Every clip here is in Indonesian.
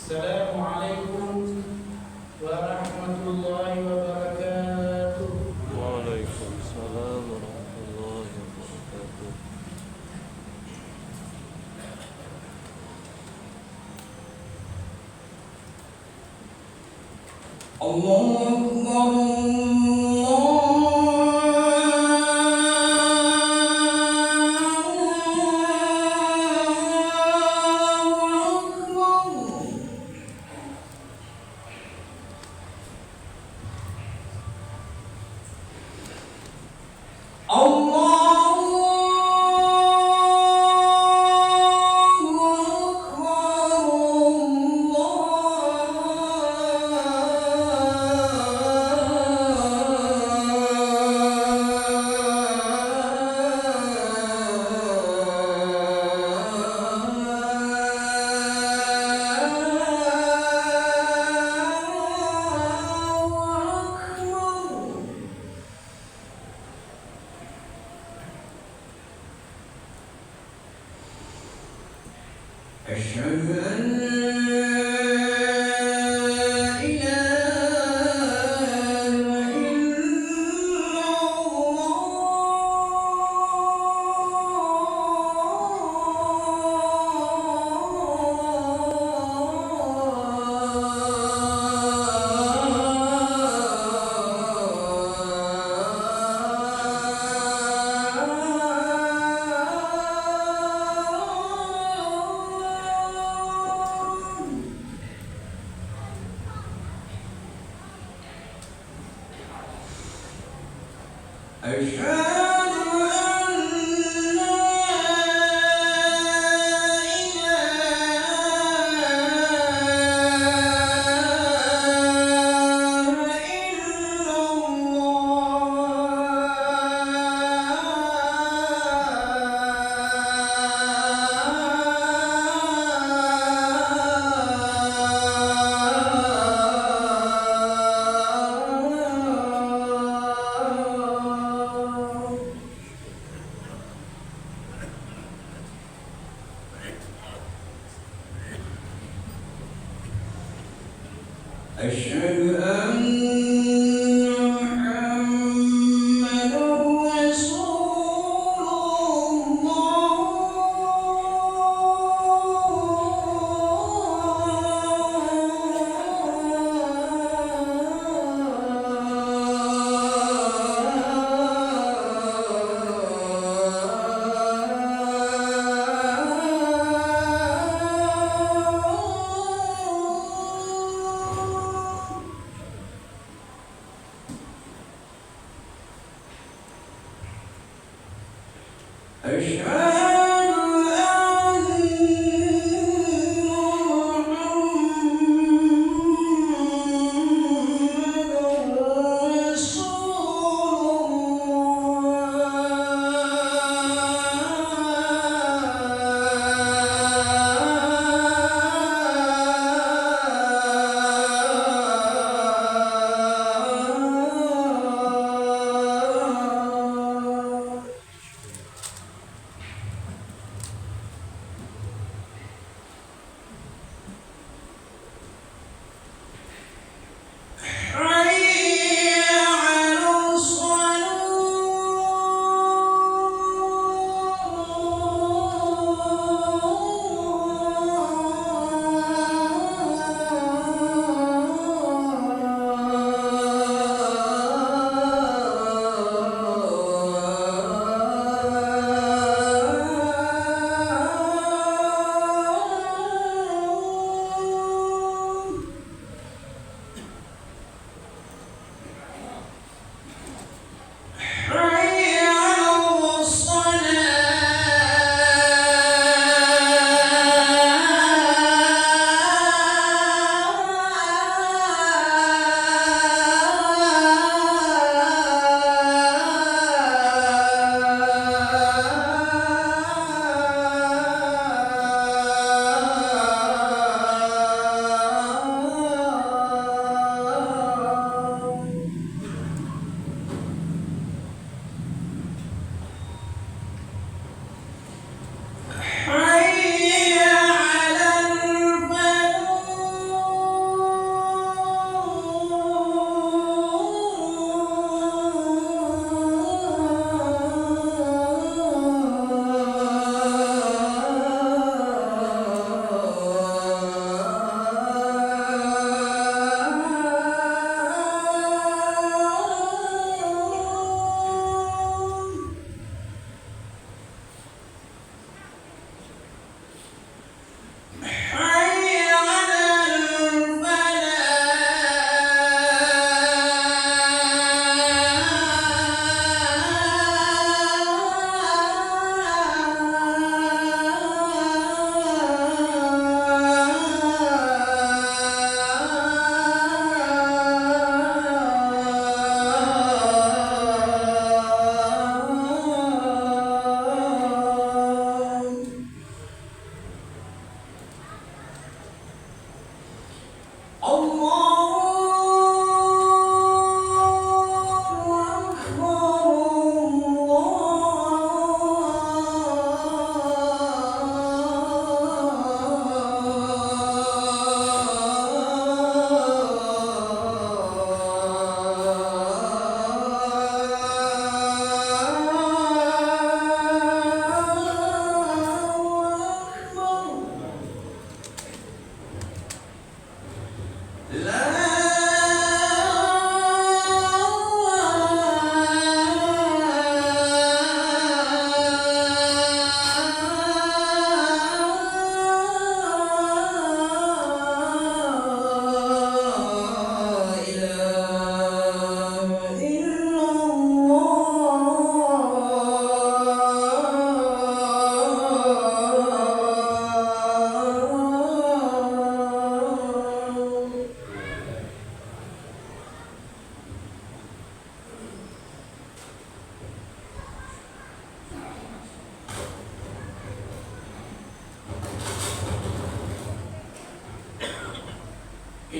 Assalamualaikum warahmatullahi wabarakatuh. Waalaikumsalam warahmatullahi wabarakatuh. Allahu Akbar. أشهد أن لا إله إلا أشهد أن لا إله إلا أشهد أن محمدا رسول الله.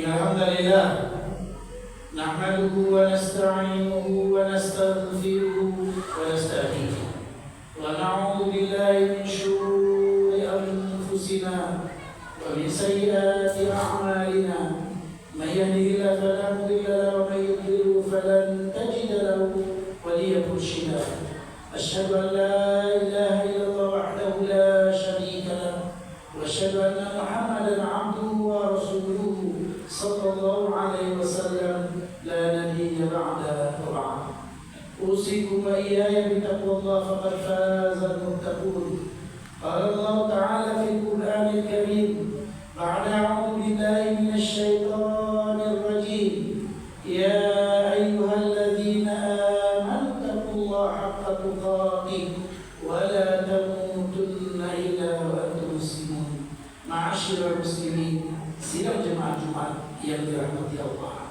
الحمد لله نحمده ونستعينه ونستغفره ونستهديه ونعوذ بالله من شرور أنفسنا ومن سيئات أعمالنا من يهده الله فلا مضل له ومن يضلل فلن تجد له وليا مرشدا أشهد أن لا إله إلا الله وحده لا شريك له وأشهد أن محمدا عبده ورسوله صلى الله عليه وسلم لا نبي بعده وبعد أوصيكم وإياي بتقوى الله فقد فاز المتقون قال الله تعالى في القرآن الكريم بعد أعوذ بالله من الشيطان الرجيم يا أيها الذين آمنوا اتقوا الله حق تقاته ولا تموتن إلا وأنتم مسلمون معاشر المسلمين sidang jemaah Jumat yang dirahmati Allah.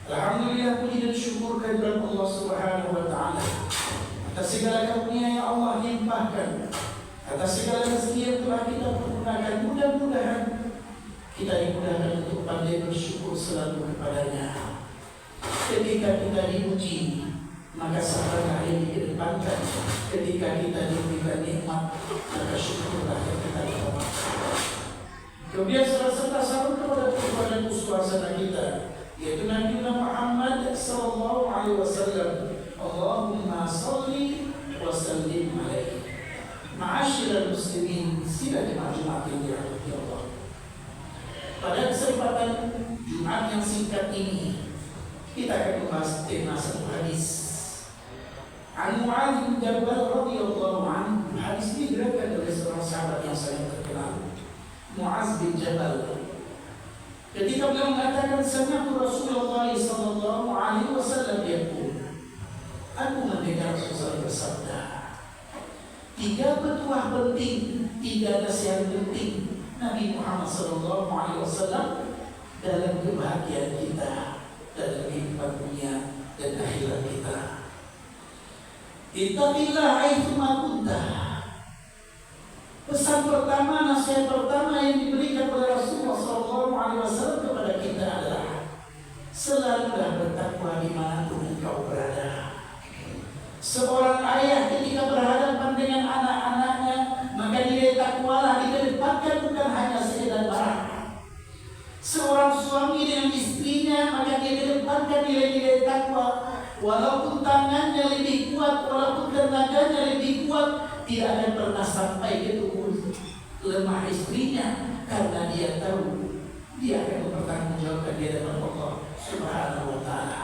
Alhamdulillah, puji dan syukur kehadirat Allah Subhanahu wa taala atas segala karunia yang Allah limpahkan, atas segala rezeki yang telah kita pergunakan. Mudah-mudahan kita dimudahkan untuk pandai bersyukur selalu kepadanya. Ketika kita diuji, maka sabarlah yang dikedepankan. Ketika kita diberikan nikmat, maka syukurlah yang kita dapat. Kemudian serta salam kepada Tuhan dan uswasana kita, yaitu Nabi Muhammad sallallahu alaihi wasallam. Allahumma shalli wa sallim alaihi. Ma'asyiral muslimin, sidang jemaah Jumat yang dirahmati Allah. Pada kesempatan Jumat yang singkat ini, kita akan membahas tema satu hadis. An Mu'adz bin Jabal radhiyallahu anhu. Hadis ini diriwayatkan oleh seorang sahabat yang sangat terkenal, Mu'adz bin Jabal. Ketika beliau mengatakan sami'tu Rasulullah sallallahu alaihi wasallam yaqul, aku mendengar Rasulullah bersabda, 3 petuah penting, 3 nasihat penting Nabi Muhammad sallallahu alaihi wasallam dalam kebahagiaan kita, dalam kehidupan dunia dan akhirat kita. Ittaqillah haitsu ma kunta. Pesan pertama, nasihat pertama yang diberikan oleh Rasulullah SAW kepada kita adalah selalulah bertakwa dimanapun engkau berada. Seorang ayah ketika berhadapan dengan anak-anaknya, maka nilai takwalah dikedepankan, bukan hanya sekedar barang. Seorang suami dengan istrinya, maka dia kedepankan nilai-nilai takwa. Walaupun tangannya lebih kuat, walaupun tenaganya lebih kuat, tidak akan pernah sampai ke tubuh lemah istrinya, karena dia tahu dia akan mempertanggungjawabkan di hadapan Allah Subhanahu wa taala.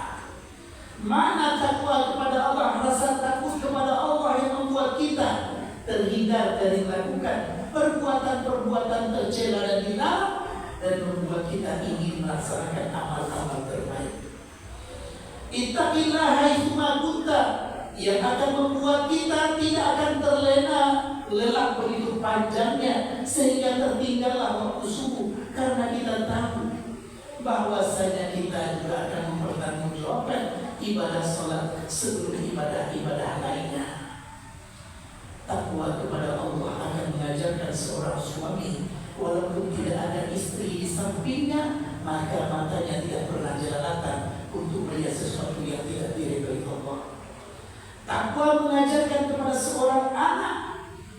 Mana takwa kepada Allah, rasa takut kepada Allah yang membuat kita terhindar dari melakukan perbuatan-perbuatan tercela dan dilarang, dan membuat kita ingin melaksanakan amal-amal terbaik. Ittaqillah haitsu ma kunta, yang akan membuat kita tidak akan terlena lelah begitu panjangnya sehingga tertinggallah waktu subuh, karena kita tahu bahwasanya kita juga akan mempertanggungjawabkan ibadah salat sebelum ibadah-ibadah lainnya. Takwa kepada Allah akan mengajarkan seorang suami, walaupun tidak ada istri di sampingnya, maka matanya tidak pernah jelalatan untuk melihat sesuatu yang tidak diridhoi Allah. Takwa mengajarkan kepada seorang anak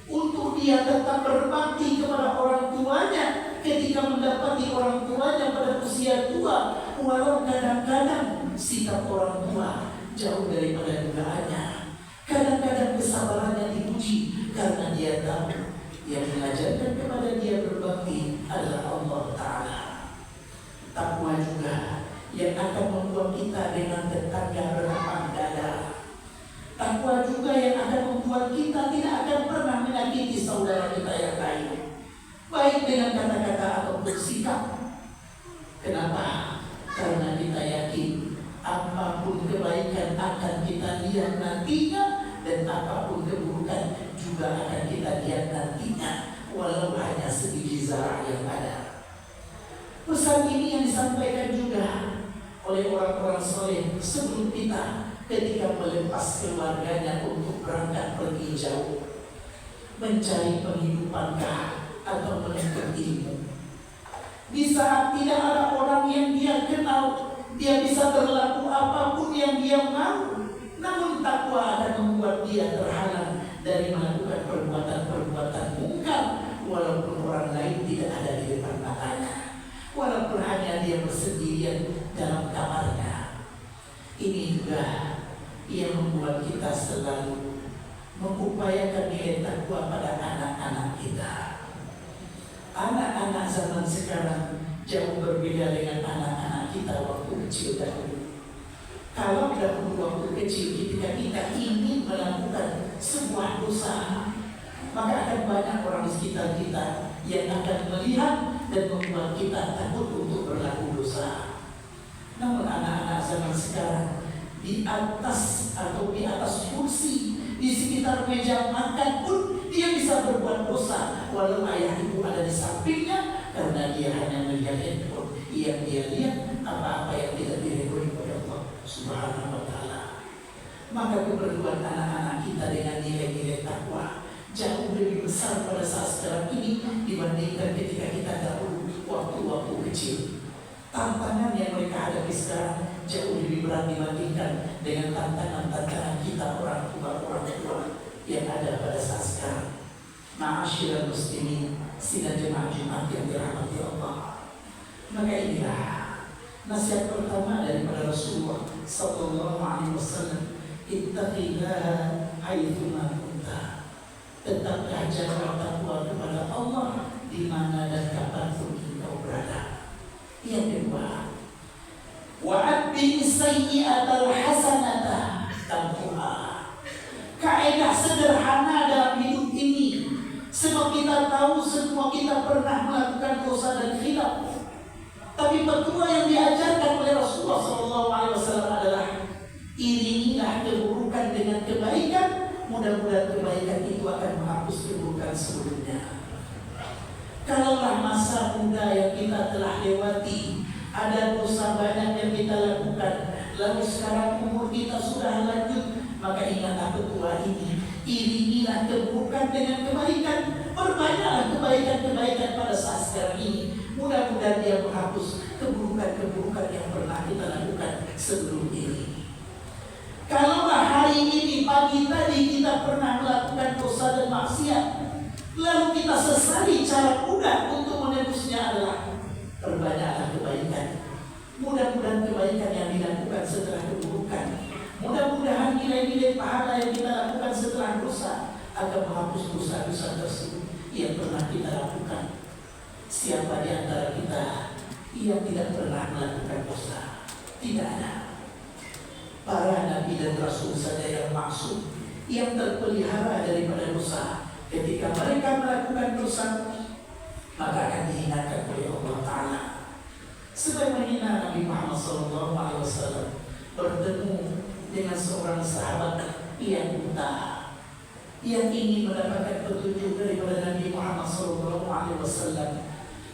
untuk dia tetap berbakti kepada orang tuanya ketika mendapati orang tuanya pada usia tua, walau kadang-kadang sikap orang tua jauh daripada dugaannya. Kadang-kadang kesabarannya dipuji karena dia tahu yang mengajarkan kepada dia berbakti adalah Allah Ta'ala. Takwa juga yang akan membuat kita dengan tetangga berlapang dada. Takwa juga yang akan membuat kita tidak akan pernah menyakiti saudara kita yang lain, baik dengan kata-kata ataupun sikap. Kenapa? Karena kita yakin apapun kebaikan akan kita lihat nantinya, dan apapun keburukan juga akan kita lihat nantinya, walau hanya sedikit zarah yang ada. Pesan ini yang disampaikan juga oleh orang-orang soleh sebelum kita ketika melepas keluarganya untuk berangkat pergi jauh mencari penghidupankah atau menuntut ilmu. Di saat tidak ada orang yang dia kenal, dia bisa berlaku apapun yang dia mau. Namun takwa akan membuat dia terhalang dari melakukan perbuatan-perbuatan mungkar, walaupun orang lain tidak ada di depan matanya, walaupun hanya dia bersendirian dalam kamarnya. Ini juga yang membuat kita selalu mengupayakan nilai takwa pada anak-anak kita. Anak-anak zaman sekarang jauh berbeda dengan anak-anak kita waktu kecil dahulu. Kalau dahulu waktu kecil ketika kita ingin melakukan sebuah dosa, maka akan banyak orang di sekitar kita yang akan melihat dan membuat kita takut untuk berlaku dosa. Namun anak-anak zaman sekarang di atas kursi, di sekitar meja makan pun dia bisa berbuat dosa, walau ayah ibu ada di sampingnya, karena dia hanya melihat handphone. Yang dia lihat apa-apa yang tidak diridhoi oleh Allah Subhanahu wa Ta'ala. Maka keperluan anak-anak kita dengan nilai-nilai takwa jauh lebih besar pada saat sekarang ini dibandingkan ketika kita dahulu waktu-waktu kecil. Tantangan yang mereka hadapi sekarang jauh lebih berat dibandingkan dengan tantangan-tantangan kita orang tua yang ada pada saat sekarang. Ma'asyiral muslimin, sidang jemaah Jumat yang dirahmati Allah. Maka inilah nasihat pertama daripada Rasulullah sallallahu alaihi wasallam, ittaqillaha haitsuma kunta. Tetaplah jaga takwa kepada Allah di mana dan kapanpun engkau berada. Yang kedua, wa'atbi sayyi'atal hasanata tamhuha. Kaidah sederhana dalam hidup ini. Semua kita tahu, semua kita pernah melakukan dosa dan khilaf. Tapi petua yang diajarkan oleh Rasulullah SAW adalah iringilah keburukan dengan kebaikan. Mudah-mudahan kebaikan itu akan menghapus keburukan sebelumnya. Kalaulah masa muda yang kita telah lewati, ada dosa banyak yang kita lakukan, lalu sekarang umur kita sudah lanjut, maka ingatlah petua ini. Iringilah keburukan dengan kebaikan. Perbanyaklah kebaikan-kebaikan pada saat sekarang ini. Mudah-mudahan dia menghapus keburukan-keburukan yang pernah kita lakukan sebelum ini. Kalaulah hari ini, pagi tadi kita pernah melakukan dosa dan maksiat, lalu kita sesali, cara mudah untuk menebusnya adalah perbanyaklah kebaikan. Mudah-mudahan kebaikan yang dilakukan setelah keburukan, mudah-mudahan nilai-nilai pahala yang kita lakukan setelah dosa akan menghapus dosa-dosa tersebut yang pernah kita lakukan. Siapa di antara kita yang tidak pernah melakukan dosa? Tidak ada. Para nabi dan rasul saja yang maksum, yang terpelihara daripada dosa. Ketika mereka melakukan dosa, maka akan dihinakan oleh Allah Ta'ala. Sebagaimana Nabi Muhammad SAW bertemu dengan seorang sahabat yang buta, yang ingin mendapatkan petunjuk daripada Nabi Muhammad SAW.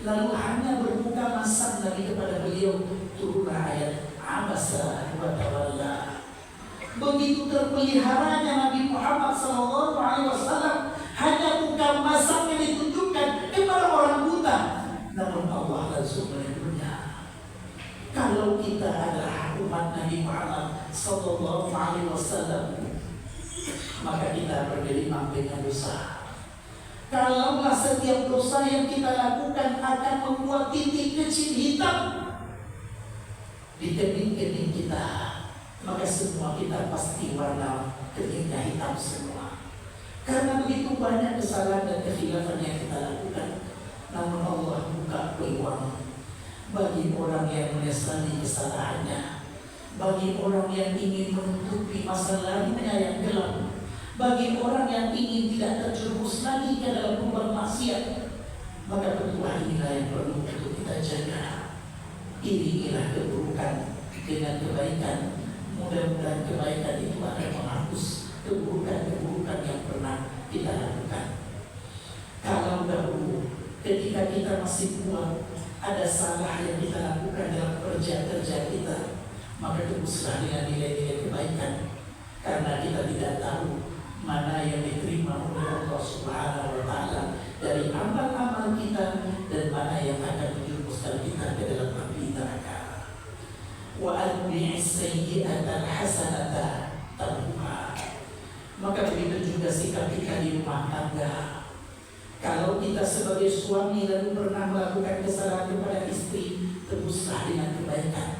Lalu hanya berbuka masam Nabi kepada beliau, turunlah ayat Abasa wa tawalla. Begitu terpeliharanya Nabi Muhammad SAW, hanya buka masam yang ditunjukkan kepada orang buta, namun Allah langsung menegurnya. Kalau kita adalah umat Nabi Muhammad SAW, maka kita bergelimang dengan dosa. Kalaulah setiap dosa yang kita lakukan akan membuat titik kecil hitam di kening-kening kita, maka semua kita pasti warna keningnya hitam semua. Karena begitu banyak kesalahan dan kekhilafan yang kita lakukan. Namun Allah buka peluang bagi orang yang menyesali kesalahannya, bagi orang yang ingin menutupi masa lalunya yang gelap, bagi orang yang ingin tidak terjerumus lagi ke dalam lubang maksiat. Maka petua inilah yang perlu untuk kita jaga. Iringilah keburukan dengan kebaikan. Mudah-mudahan kebaikan itu akan menghapus keburukan-keburukan yang pernah kita lakukan. Kalau dahulu ketika kita masih kuat, ada salah yang kita lakukan dalam kerja-kerja kita, maka tebuslah dengan nilai-nilai kebaikan. Karena kita tidak tahu mana yang diterima oleh Allah Subhanahu wa Ta'ala dari amal-amal kita dan mana yang akan menjerumuskan atbi'is sayyi'atal hasanata tamhuha. Maka begitu juga sikap kita di rumah tangga. Kalau kita sebagai suami lalu pernah melakukan kesalahan kepada istri, tebuslah dengan kebaikan.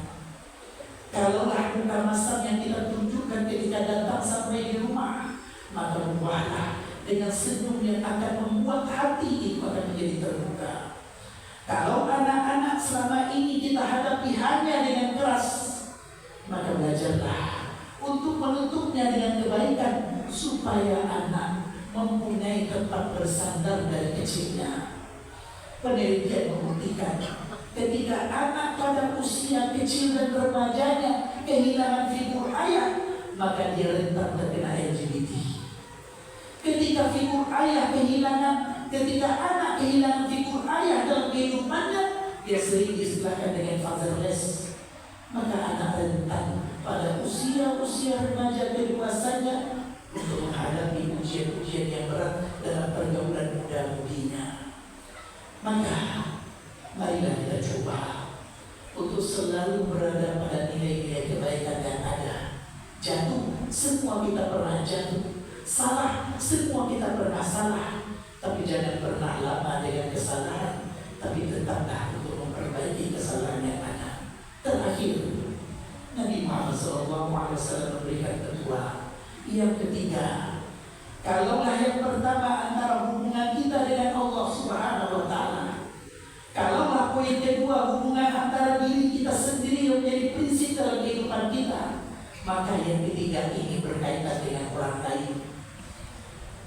Kalaulah muka masam yang kita tunjukkan ketika datang sampai di rumah, maka buahlah dengan senyum yang akan membuat hati itu akan menjadi terbuka. Kalau anak-anak selama ini kita hadapi hanya dengan keras, maka belajarlah untuk menutupnya dengan kebaikan, supaya anak mempunyai tempat bersandar dari kecilnya. Penelitian membuktikan ketika anak pada usia kecil dan remajanya kehilangan figur ayah, maka dia rentan terkena LGBT. Ketika anak kehilangan figur ayah dalam kehidupannya, dia sering diistilahkan dengan fatherless. Maka anak rentan pada usia remaja kedewasanya untuk menghadapi ujian-ujian yang berat dalam pergaulan muda-mudinya. Maka marilah kita coba untuk selalu berada pada nilai-nilai kebaikan yang ada. Jatuh, semua kita pernah jatuh. Salah, semua kita pernah salah. Tapi jangan pernah lama dengan kesalahan, tapi tetaplah untuk memperbaiki kesalahan yang ada. Terakhir, Nabi Muhammad SAW memberikan ketua. Yang ketiga, kalaulah yang pertama antara hubungan kita dengan Allah Subhanahu wa Ta'ala, kalaulah poin kedua hubungan antara diri kita sendiri yang menjadi prinsip dalam kehidupan kita, maka yang ketiga ini berkaitan dengan orang lain.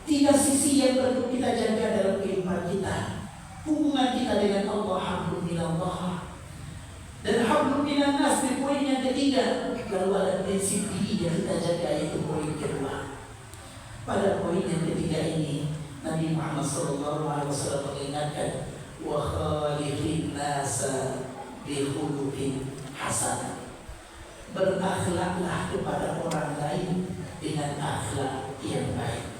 Tiga sisi yang perlu kita jaga dalam kehidupan kita. Hubungan kita dengan Allah, hablum minallah, dan hablum minan nas di poin yang ketiga. Lalu ada prinsip diri yang kita jaga, yaitu poin kedua. Pada poin yang ketiga ini, Nabi Muhammad SAW mengingatkan, wa khaliqin nasa bi khuluqin hasan. Berakhlaklah kepada orang lain dengan akhlak yang baik.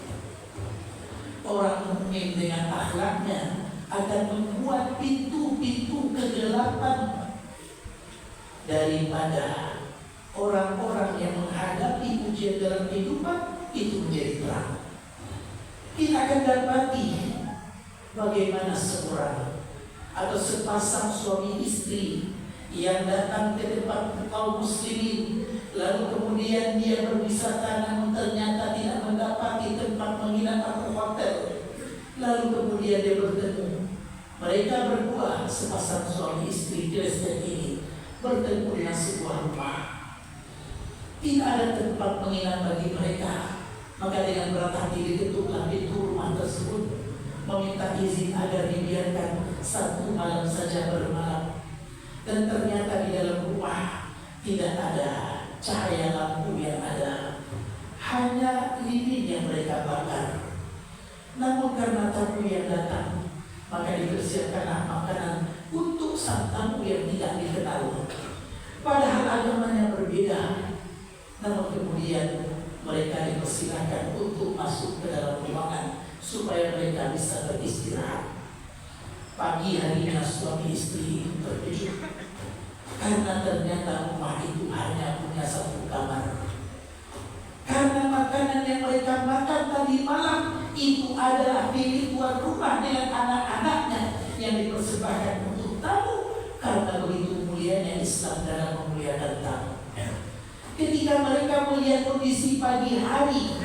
Orang mukmin dengan akhlaknya akan membuat pintu-pintu kegelapan daripada orang-orang yang menghadapi ujian dalam kehidupan itu menjadi terang. Kita akan dapati bagaimana seorang atau sepasang suami istri yang datang ke tempat kaum muslimin, lalu kemudian dia berwisata namun ternyata tidak mendapati tempat menginap atau hotel. Lalu kemudian dia bertemu, mereka berdua sepasang suami istri Kristen ini bertemu dengan sebuah rumah. Tidak ada tempat menginap bagi mereka, maka dengan berat hati ditutuplah pintu rumah tersebut, meminta izin agar dibiarkan satu malam saja bermalam. Dan ternyata di dalam rumah tidak ada cahaya lampu yang ada, hanya lilin yang mereka bakar. Namun karena tamu yang datang, maka dipersiapkanlah makanan untuk sang tamu yang tidak dikenal. Padahal agamanya berbeda, namun kemudian mereka dipersilakan untuk masuk ke dalam ruangan supaya mereka bisa beristirahat. Pagi harinya suami istri terkejut karena ternyata rumah itu hanya punya satu kamar. Karena makanan yang mereka makan tadi malam itu adalah milik tuan rumah dengan anak-anaknya yang dipersembahkan untuk tamu. Karena begitu mulianya Islam dalam memuliakan tamu. Ketika mereka melihat kondisi pagi hari,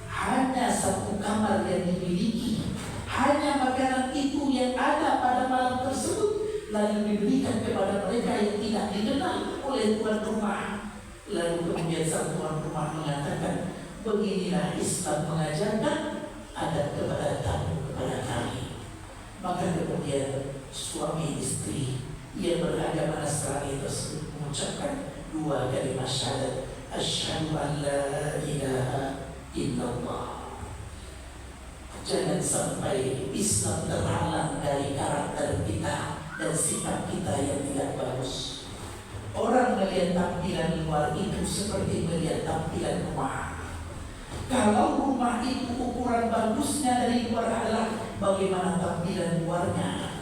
hanya satu kamar yang dimiliki, hanya makanan itu yang ada pada malam tersebut, lalu diberikan kepada mereka yang tidak dikenal oleh tuan rumah. Lalu kemudian sang tuan rumah mengatakan, beginilah Islam mengajarkan adab kepada tamu kepada kami. Maka kemudian suami istri yang beragama Nasrani tersebut mengucapkan dua kalimat syahadat, asyhadu an la ilaha illallah. Jangan sampai Islam terhalang dari karakter kita dan sikap kita yang tidak bagus. Orang melihat tampilan luar itu seperti melihat tampilan rumah. Kalau rumah itu ukuran bagusnya dari luar adalah bagaimana tampilan luarnya,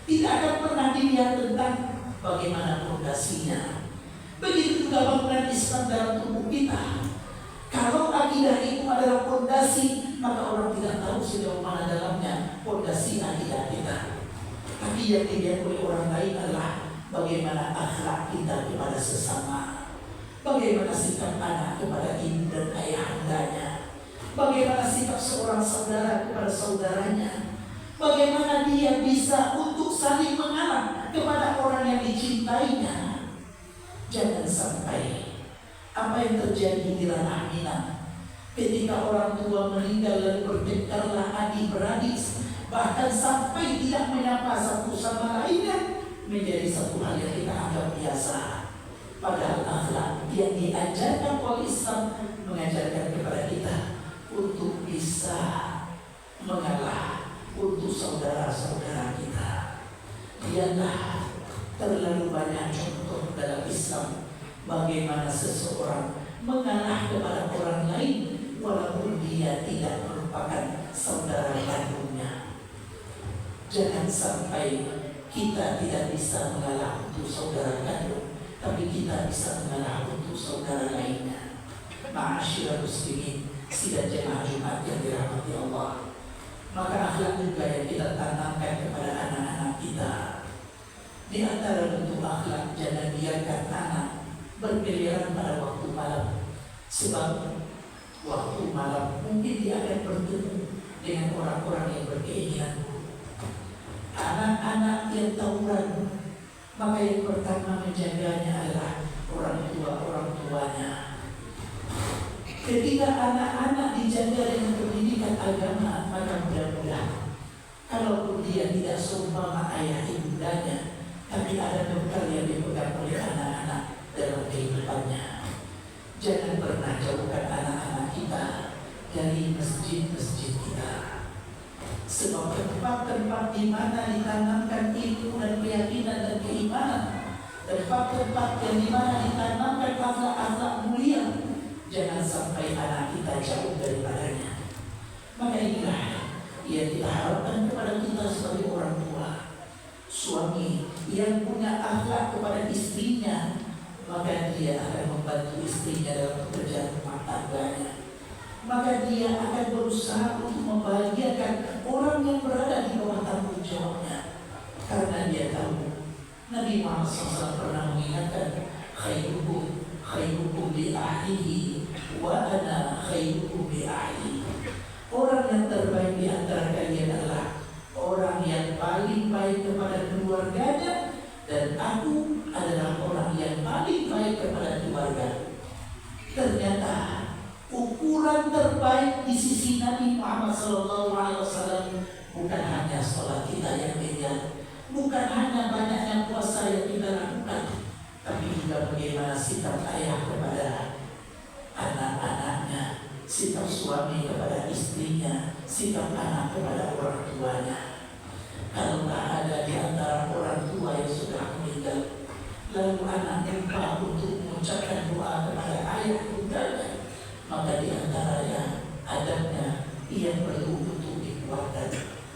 tidak akan pernah dilihat tentang bagaimana fondasinya. Begitu juga bangunan Islam dalam tubuh kita. Kalau akidah itu adalah fondasi, maka orang tidak tahu sejauh mana dalamnya fondasi akidah kita. Tapi yang dilihat oleh orang lain adalah bagaimana akhlak kita kepada sesama, bagaimana sikap anak kepada ibu dan ayahandanya, bagaimana sikap seorang saudara kepada saudaranya, bagaimana dia bisa untuk saling mengalah kepada orang yang dicintainya. Jangan sampai apa yang terjadi di ranah Minang ketika orang tua meninggal lalu bertengkarlah adik-beradik, bahkan sampai tidak menyapa satu sama lainnya, menjadi satu hal yang kita anggap biasa. Padahal akhlak yang diajarkan oleh Islam mengajarkan kepada kita untuk bisa mengalah untuk saudara-saudara kita. Lihatlah terlalu banyak contoh dalam Islam bagaimana seseorang mengalah kepada orang lain walaupun dia tidak merupakan saudara kandungnya. Jangan sampai kita tidak bisa mengalah untuk saudara kandung, tapi kita bisa mengalah untuk saudara lainnya. Ma'asyiral muslimin, sidang jemaah Jumat yang dirahmati Allah, maka akhlak juga yang kita tanamkan kepada anak-anak kita. Di antara bentuk akhlak, jangan biarkan anak berkeliaran pada waktu malam. Sebab waktu malam mungkin dia akan bertemu dengan orang-orang yang berkeinginan. Anak-anak yang tawuran, maka yang pertama menjaganya adalah orang tuanya. Ketika anak-anak dijaga dengan pendidikan agama, maka mudah-mudahan kalaupun dia tidak seumpama ayah ibundanya, tapi ada bekal yang dipegang oleh anak-anak dalam kehidupannya. Jangan pernah jauhkan anak-anak kita dari masjid-masjid kita. Sebab tempat-tempat di mana ditanamkan ilmu dan keyakinan dan keimanan, tempat-tempat yang di mana ditanamkan akhlak-akhlak mulia, jangan sampai anak kita jauh daripadanya. Maka inilah yang kita harapkan kepada kita sebagai orang tua. Suami yang punya akhlak kepada istrinya, maka dia akan membantu istrinya dalam pekerjaan rumah tangganya. Maka dia akan berusaha untuk membahagiakan orang yang berada di bawah tanggung jawabnya. Karena dia tahu Nabi Muhammad SAW pernah mengingatkan, khairukum li ahlihi wa ana khairukum li ahli. Orang yang terbaik di antara kalian adalah orang yang paling baik kepada keluarganya, dan aku adalah orang yang paling baik kepada keluarga. Ternyata ukuran terbaik di sisi Nabi Muhammad SAW bukan hanya sholat kita yang ideal, bukan hanya banyaknya puasa yang kita lakukan, tapi juga bagaimana sikap ayah kepada anak-anaknya, sikap suami kepada istrinya, sikap anak kepada orang tuanya. Kalau ada di antara orang tua yang sudah meninggal, lalu anak lupa untuk mengucapkan doa kepada ayah bundanya, maka di antaranya adabnya ia perlu untuk dikuatkan.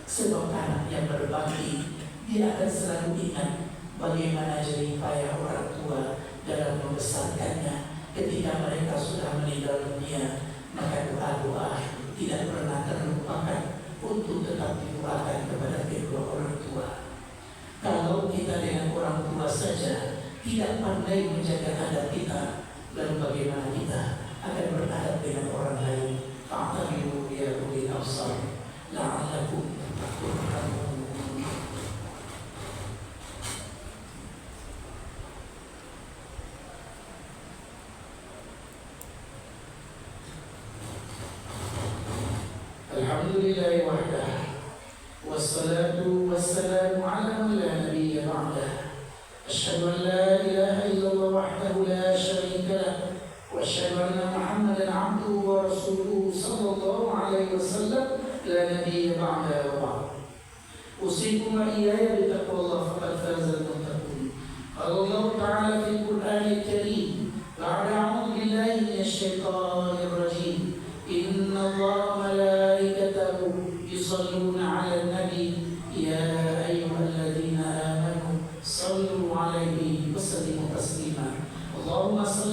Sebab anak yang berbakti, dia akan selalu ingat bagaimana jerih payah orang tua dalam membesarkannya. Ketika mereka sudah meninggal dunia, maka doa-doa tidak pernah terlupakan untuk tetap didoakan kepada kedua orang tua. Kalau kita dengan orang tua saja tidak pandai menjaga adab kita, lalu bagaimana kita akan beradab dengan orang lain? Fa'tabiru ya ulil absar la'allakum turhamun. Alhamdulillahi wahdah, wassalatu wassalamu ala man la nabiyya ba'dah. Asyhadu an la ilaha illallah wahdahu la syarika lah, wa asyhadu anna Muhammadan abduhu wa rasuluhu sallallahu alaihi wasallam la nabiyya ba'da wa ba'd. Usikum wa iyaya bi taqwallah faqad faza al-muttaqun. Qala Allah ta'ala fi al-Qur'anil Karim, ba'da a'udzu billahi minasy syaithanir rajim. Inna Allah malaikatahu yusalluna 'alan nabi ya ayyuhalladzina amanu sallu 'alaihi wa sallimu taslima. Allahumma salli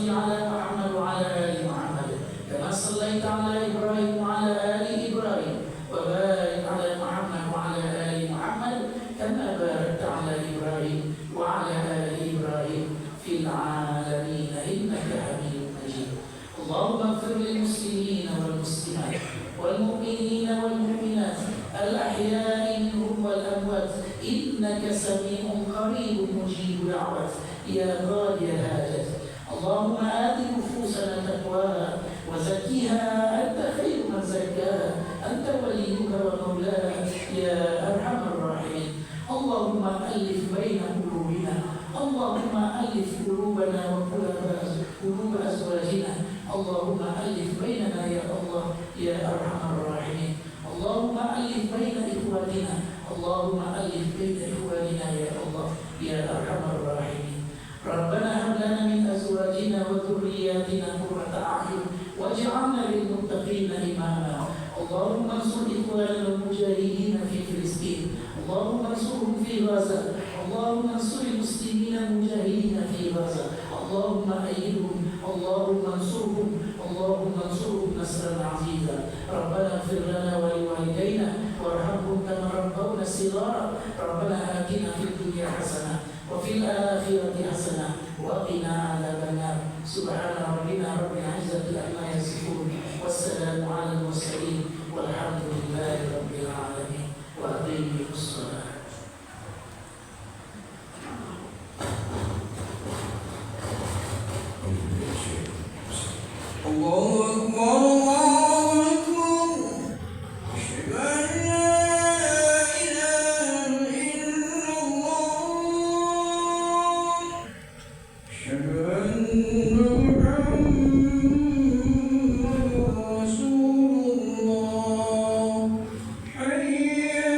إنك سميع قريب مجيب دعوة يا قاضي الحاجات. اللهم آت نفوسنا تقواها وزكيها أنت خير من زكاها أنت وليها ومولاها يا أرحم الراحمين. اللهم ألف بين قلوبنا، اللهم ألف قلوبنا وقلوب أزواجنا، اللهم ألف بيننا يا الله يا أرحم الراحمين. اللهم ألف بين إخواننا، اللهم ألف بين إخواننا يا الله يا أرحم الراحمين. ربنا هب لنا من أزواجنا وذرياتنا قرة أعين واجعلنا للمتقين إماما. اللهم انصر إخواننا المجاهدين في فلسطين، اللهم انصرهم في غزة، اللهم انصر المسلمين المجاهدين في غزة، اللهم أيدهم، اللهم انصرهم، اللهم انصرهم نصرا عزيزا. ربنا اغفر لنا ولوالدينا وارحمهم كما ربونا صغارا. ربنا آتنا في الدنيا حسنة وفي الآخرة حسنة وقنا عذاب النار. سبحان ربنا رب العزة عما يصفون والسلام على المرسلين والحمد لله رب العالمين. وأقيموا الصلاة. الله أكبر الله أكبر أشهد أن لا إله إلا الله أشهد أن محمدا رسول الله حي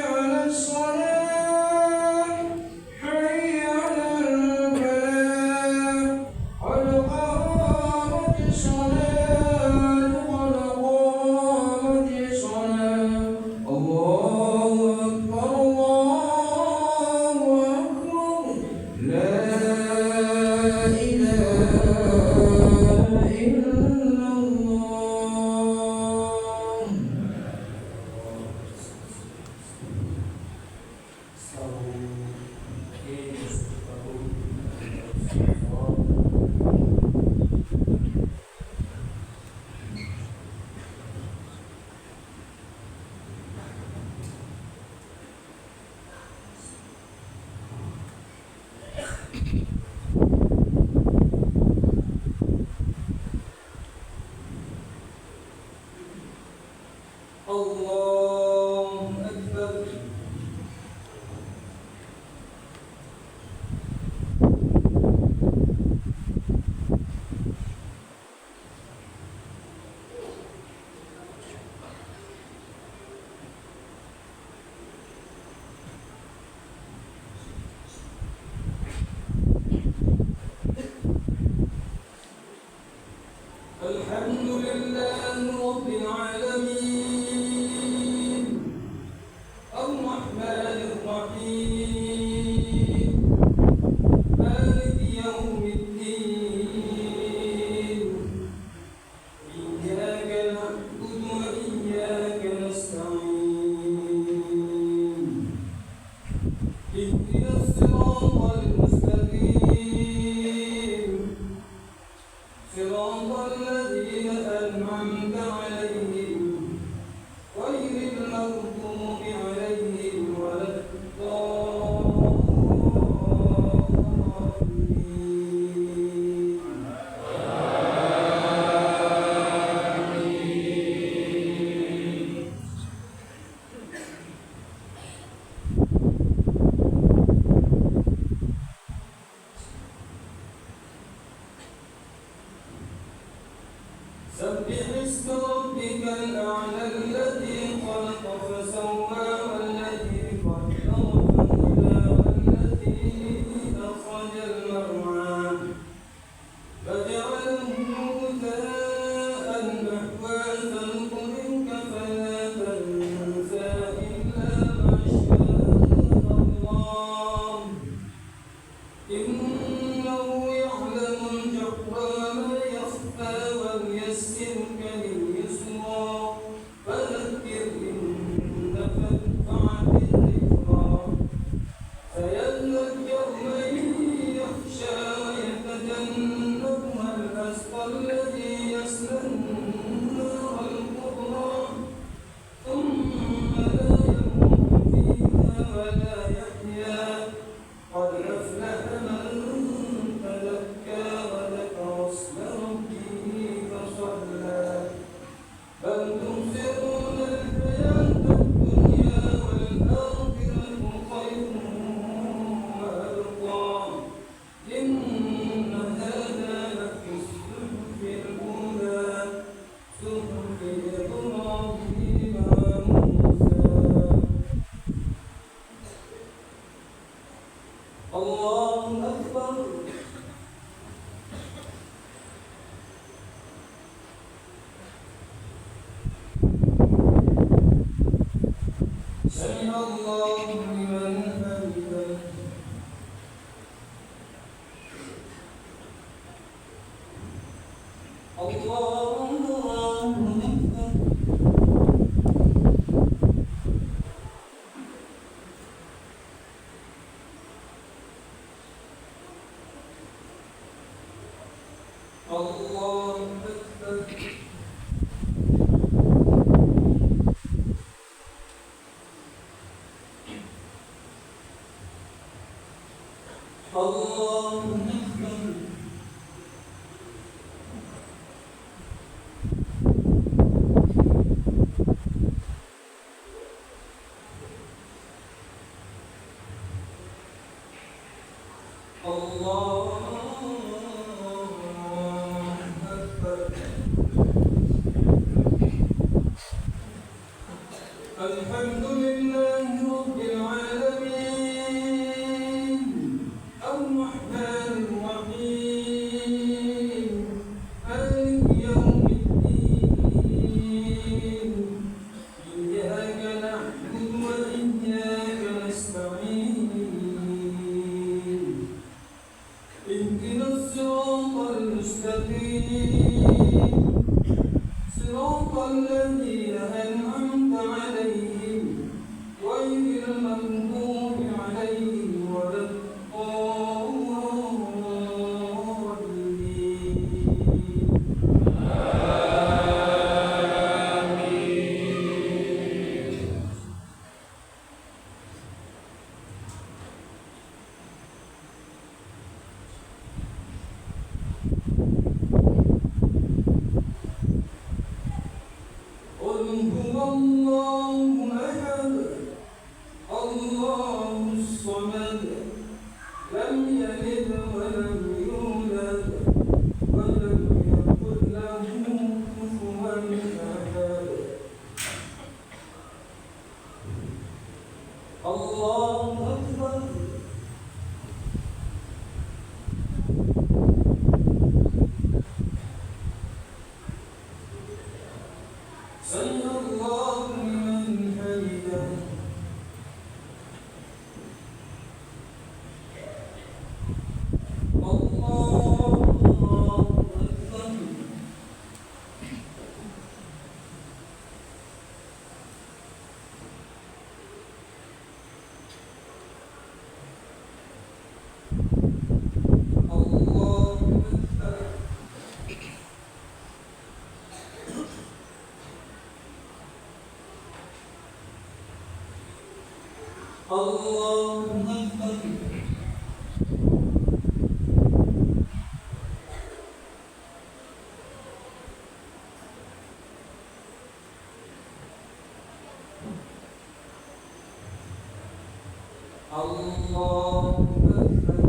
على الصلاة حي على الفلاح قد قامت الصلاة قد قامت الصلاة. الله أكبر الله أكبر لا إله إلا الله. الله أكبر. الله أكبر. سمع الله لمن حمده. الله أكبر. الله أكبر. الله أكبر. الله أكبر. الحمد لله رب العالمين الرحمن الرحيم مالك يوم الدين إياك نعبد وإياك نستعين اهدنا الصراط المستقيم صراط الذين أنعمت عليهم غير المغضوب عليهم ولا الضالين. قل هو الله أحد الله الصمد لم يلد ولم يولد ولم يكن له كفوا أحد. الله أكبر. سمع الله لمن حمده. الله أكبر. الله أكبر. الله أكبر. الله أكبر.